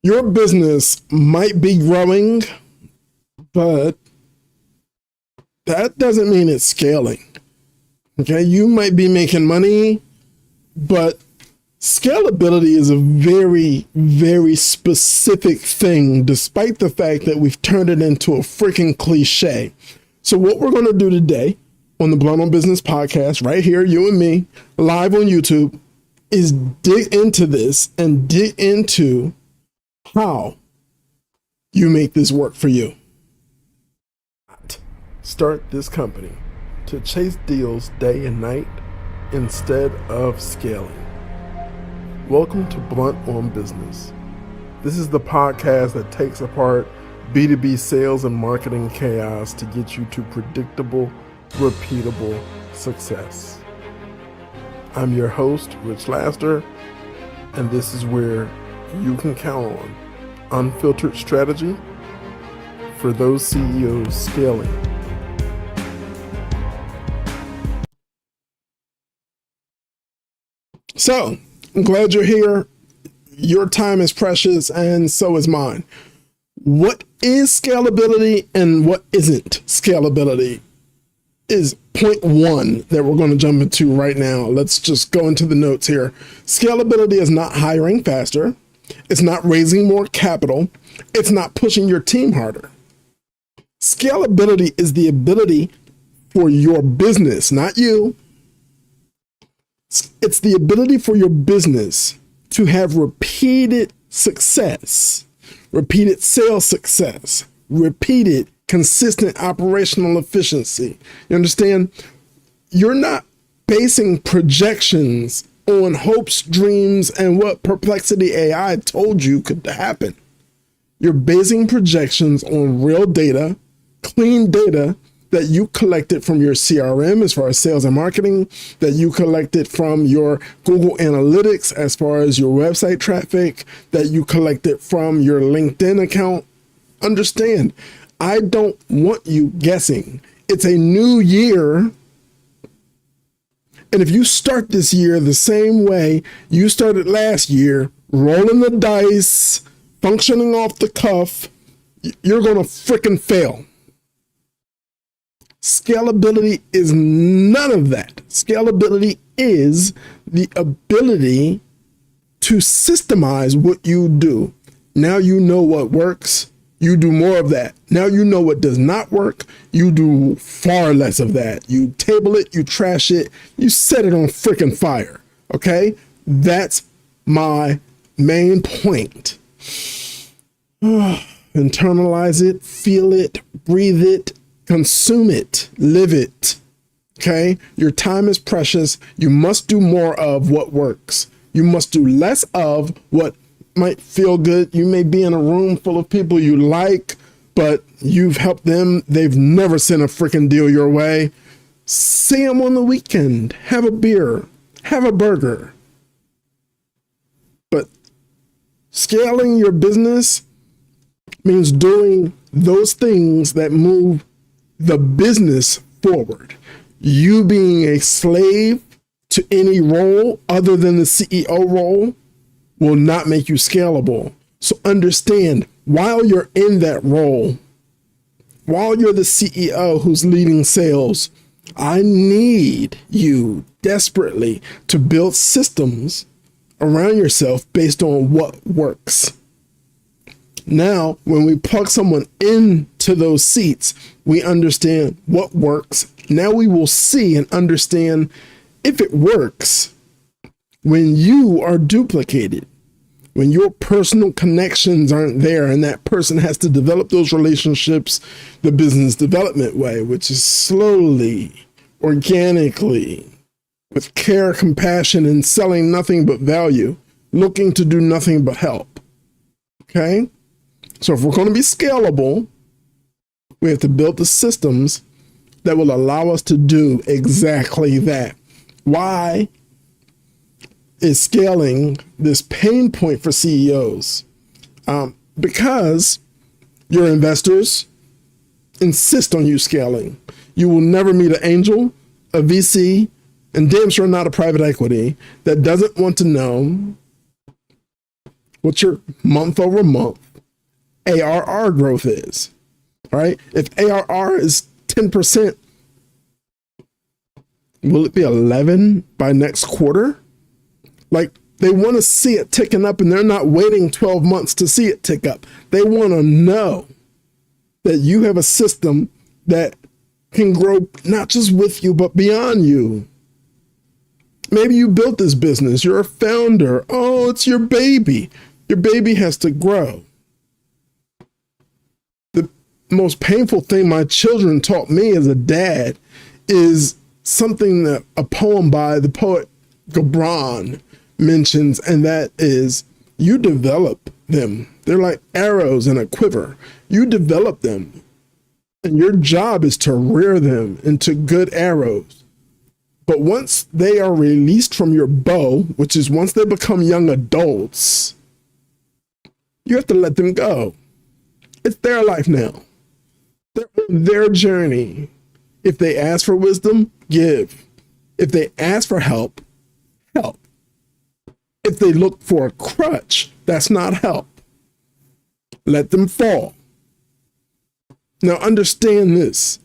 Your business might be growing, but that doesn't mean it's scaling. Okay, you might be making money, but scalability is a very, very specific thing, despite the fact that we've turned it into a freaking cliche. So what we're going to do today on the Blunt on Business podcast, right here, you and me, live on YouTube, is dig into this and dig into how you make this work for you. Start this company to chase deals day and night instead of scaling. Welcome to Blunt on Business. This is the podcast that takes apart B2B sales and marketing chaos to get you to predictable, repeatable success. I'm your host, Rich Laster, and this is where you can count on unfiltered strategy for those CEOs scaling. So, I'm glad you're here. Your time is precious, and so is mine. What is scalability and what isn't scalability is point one that we're going to jump into right now. Let's just go into the notes here. Scalability is not hiring faster. It's not raising more capital. It's not pushing your team harder. Scalability is the ability for your business, not you. It's the ability for your business to have repeated success, repeated sales success, repeated consistent operational efficiency. You understand? You're not basing projections on hopes, dreams, and what Perplexity AI told you could happen. You're basing projections on real data, clean data that you collected from your CRM as far as sales and marketing, that you collected from your Google Analytics as far as your website traffic, that you collected from your LinkedIn account. Understand, I don't want you guessing. It's a new year. And if you start this year the same way you started last year, rolling the dice, functioning off the cuff, you're going to freaking fail. Scalability is none of that. Scalability is the ability to systemize what you do. Now you know what works. You do more of that. Now you know what does not work. You do far less of that. You table it, you trash it, you set it on freaking fire. Okay? That's my main point. Internalize it, feel it, breathe it, consume it, live it. Okay? Your time is precious. You must do more of what works. You must do less of what might feel good. You may be in a room full of people you like, but you've helped them. They've never sent a freaking deal your way. See them on the weekend. Have a beer. Have a burger. But scaling your business means doing those things that move the business forward. You being a slave to any role other than the CEO role will not make you scalable. So understand, while you're in that role, while you're the CEO who's leading sales, I need you desperately to build systems around yourself based on what works. Now, when we plug someone into those seats, we understand what works. Now we will see and understand if it works when you are duplicated, when your personal connections aren't there and that person has to develop those relationships the business development way, which is slowly, organically, with care, compassion, and selling nothing but value, looking to do nothing but help. Okay? So if we're going to be scalable, we have to build the systems that will allow us to do exactly that. Why is scaling this pain point for CEOs? Because your investors insist on you scaling. You will never meet an angel, a VC, and damn sure not a private equity that doesn't want to know what your month over month ARR growth is. All right. If ARR is 10%, will it be 11 by next quarter? Like, they want to see it ticking up, and they're not waiting 12 months to see it tick up. They want to know that you have a system that can grow not just with you, but beyond you. Maybe you built this business. You're a founder. Oh, it's your baby. Your baby has to grow. The most painful thing my children taught me as a dad is something that a poem by the poet Gibran mentions, and that is, you develop them. They're like arrows in a quiver. You develop them, and your job is to rear them into good arrows. But once they are released from your bow, which is once they become young adults, you have to let them go. It's their life now. They're on their journey. If they ask for wisdom, give. If they ask for help, help. If they look for a crutch, that's not help. Let them fall. Now understand this.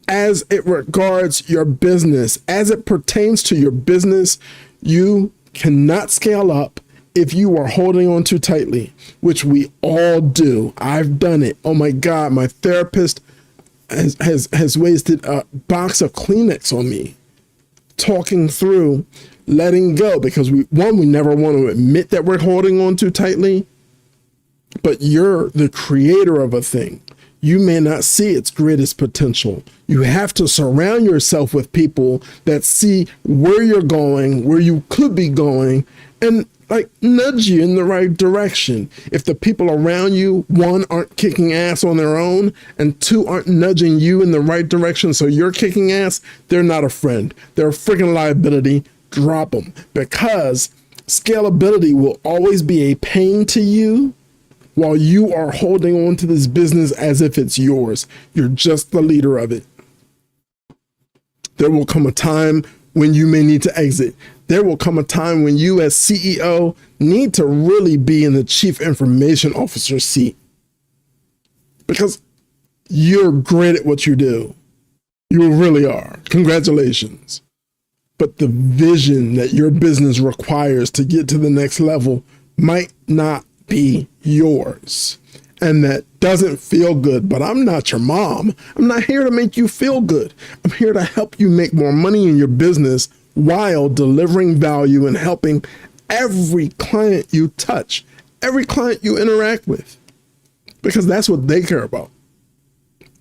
As it regards your business, as it pertains to your business, you cannot scale up if you are holding on too tightly, which we all do. I've done it. Oh my God, my therapist has wasted a box of Kleenex on me, talking through letting go, because we never want to admit that we're holding on too tightly, but you're the creator of a thing. You may not see its greatest potential. You have to surround yourself with people that see where you're going, where you could be going, and like nudge you in the right direction. If the people around you, one, aren't kicking ass on their own, and two, aren't nudging you in the right direction so you're kicking ass, they're not a friend. They're a freaking liability. Drop them, because scalability will always be a pain to you while you are holding on to this business as if it's yours. You're just the leader of it. There will come a time when you may need to exit. There will come a time when you as CEO need to really be in the chief information officer seat, because you're great at what you do. You really are. Congratulations. But the vision that your business requires to get to the next level might not be yours. And that doesn't feel good, but I'm not your mom. I'm not here to make you feel good. I'm here to help you make more money in your business while delivering value and helping every client you touch, every client you interact with, because that's what they care about.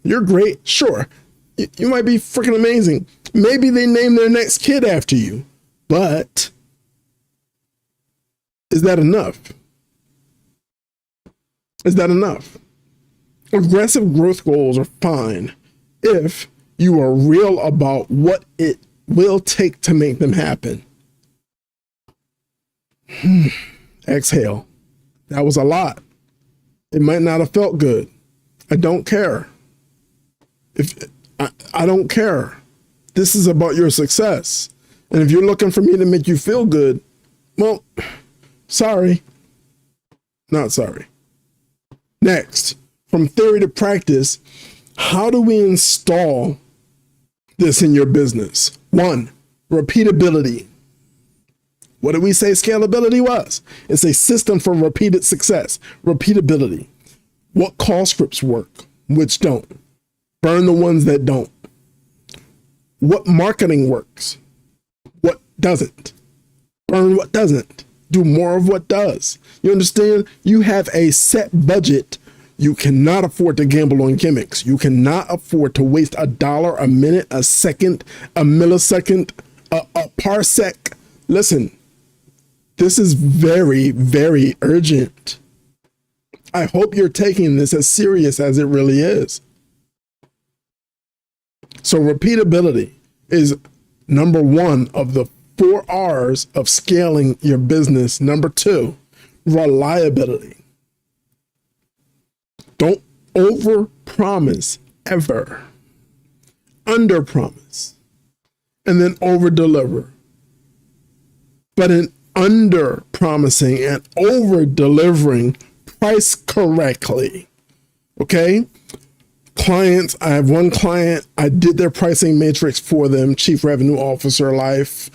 You're great. Sure. You might be freaking amazing. Maybe they name their next kid after you, but is that enough? Is that enough? Aggressive growth goals are fine if you are real about what it will take to make them happen. Exhale. That was a lot. It might not have felt good. I don't care. I don't care. This is about your success. And if you're looking for me to make you feel good, well, sorry. Not sorry. Next, from theory to practice, how do we install this in your business? 1, repeatability. What did we say scalability was? It's a system for repeated success. Repeatability. What call scripts work, which don't? Burn the ones that don't. What marketing works? What doesn't? Burn what doesn't. Do more of what does. You understand? You have a set budget. You cannot afford to gamble on gimmicks. You cannot afford to waste $1 a minute, a second, a millisecond, a parsec. Listen, this is very, very urgent. I hope you're taking this as serious as it really is. So repeatability is number 1 of the 4 R's of scaling your business. Number 2, reliability. Don't over-promise ever. Under-promise and then over-deliver. But in under promising and over delivering, price correctly. Okay. Clients, I have one client, I did their pricing matrix for them, chief revenue officer life.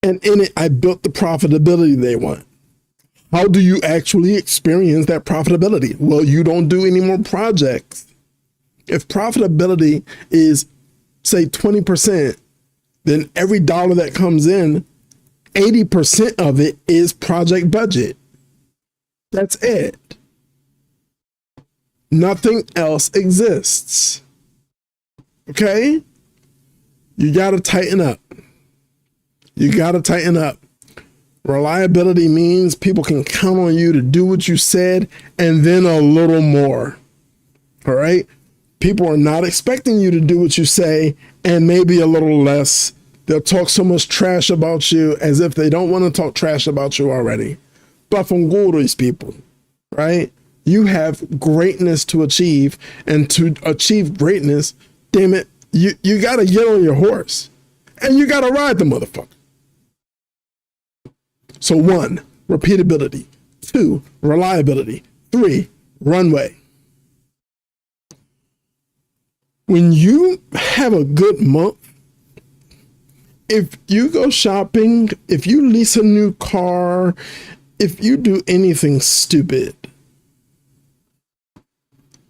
And in it, I built the profitability they want. How do you actually experience that profitability? Well, you don't do any more projects. If profitability is, say, 20%, then every dollar that comes in, 80% of it is project budget. That's it. Nothing else exists. Okay? You got to tighten up. You got to tighten up. Reliability means people can count on you to do what you said and then a little more. All right? People are not expecting you to do what you say and maybe a little less. They'll talk so much trash about you as if they don't want to talk trash about you already. But from these people, right? You have greatness to achieve, and to achieve greatness, damn it, you got to get on your horse and you got to ride the motherfucker. So 1, repeatability. 2, reliability. 3, runway. When you have a good month, if you go shopping, if you lease a new car, if you do anything stupid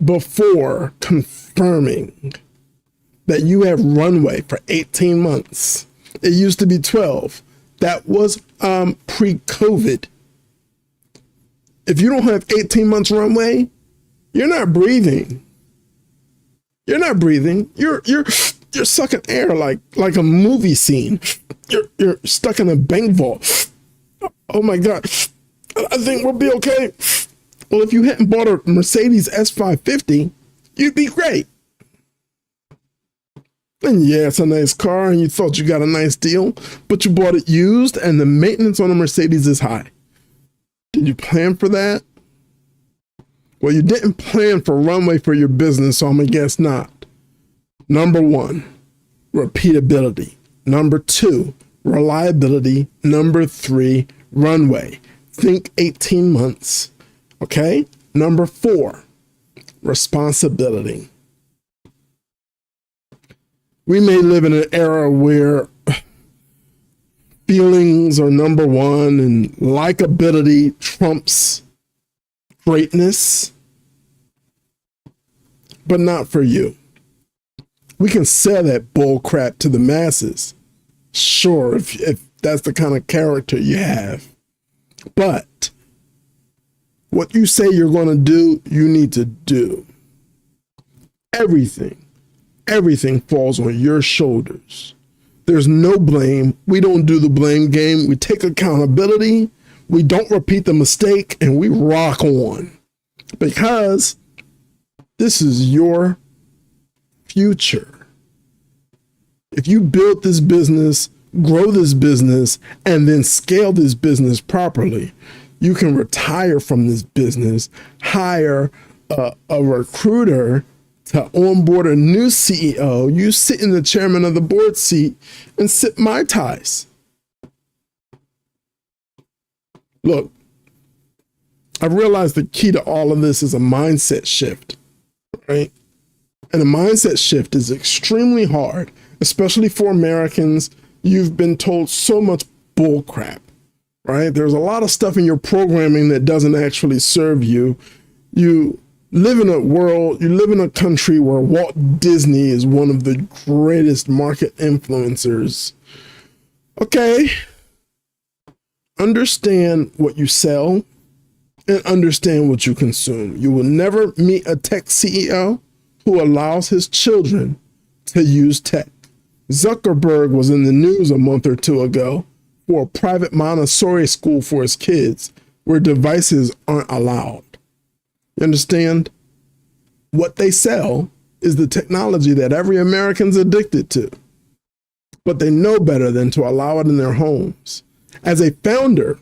before confirming that you have runway for 18 months, it used to be 12. That was pre-COVID. If you don't have 18 months runway, you're not breathing. You're not breathing. You're sucking air like a movie scene. You're stuck in a bank vault. Oh my God. I think we'll be okay. Well, if you hadn't bought a Mercedes S550, you'd be great. And yeah, it's a nice car and you thought you got a nice deal, but you bought it used and the maintenance on a Mercedes is high. Did you plan for that? Well, you didn't plan for runway for your business, so I'm gonna guess not. Number 1, repeatability. Number 2, reliability. Number 3, runway. Think 18 months. Okay? Number 4, responsibility. We may live in an era where feelings are number 1 and likability trumps greatness, but not for you. We can sell that bull crap to the masses. Sure, if that's the kind of character you have. But what you say you're going to do, you need to do. Everything falls on your shoulders. There's no blame. We don't do the blame game. We take accountability. We don't repeat the mistake, and we rock on, because this is your future. If you build this business, grow this business, and then scale this business properly, you can retire from this business, hire a recruiter to onboard a new CEO. You sit in the chairman of the board seat and sip Mai Tais. Look, I've realized the key to all of this is a mindset shift, right? And a mindset shift is extremely hard, especially for Americans. You've been told so much bull crap, right? There's a lot of stuff in your programming that doesn't actually serve you. You live in a country where Walt Disney is one of the greatest market influencers. Okay. Understand what you sell and understand what you consume. You will never meet a tech CEO who allows his children to use tech. Zuckerberg was in the news a month or two ago for a private Montessori school for his kids where devices aren't allowed. You understand? What they sell is the technology that every American's addicted to, but they know better than to allow it in their homes. As a founder,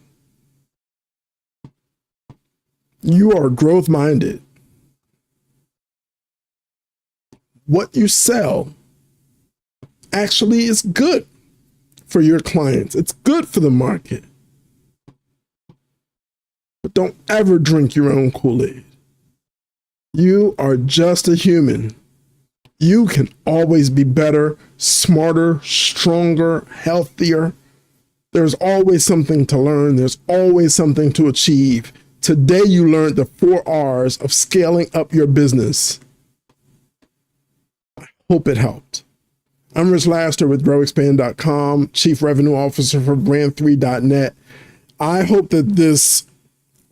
you are growth-minded. What you sell actually is good for your clients. It's good for the market. But don't ever drink your own Kool-Aid. You are just a human. You can always be better, smarter, stronger, healthier. There's always something to learn. There's always something to achieve. Today, you learned the 4 R's of scaling up your business. I hope it helped. I'm Rich Laster with GrowExpand.com, Chief Revenue Officer for Brand3.net. I hope that this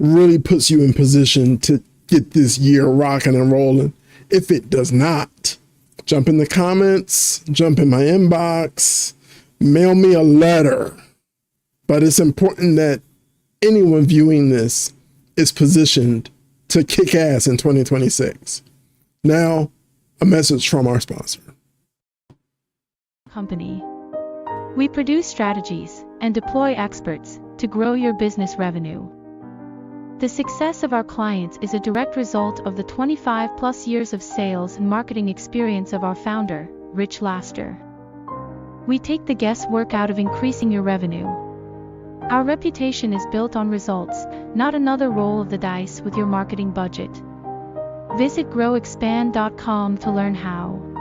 really puts you in position to get this year rocking and rolling. If it does not, jump in the comments, jump in my inbox, mail me a letter. But it's important that anyone viewing this is positioned to kick ass in 2026. Now, a message from our sponsor. Company. We produce strategies and deploy experts to grow your business revenue. The success of our clients is a direct result of the 25+ years of sales and marketing experience of our founder, Rich Laster. We take the guesswork out of increasing your revenue. Our reputation is built on results, not another roll of the dice with your marketing budget. Visit growexpand.com to learn how.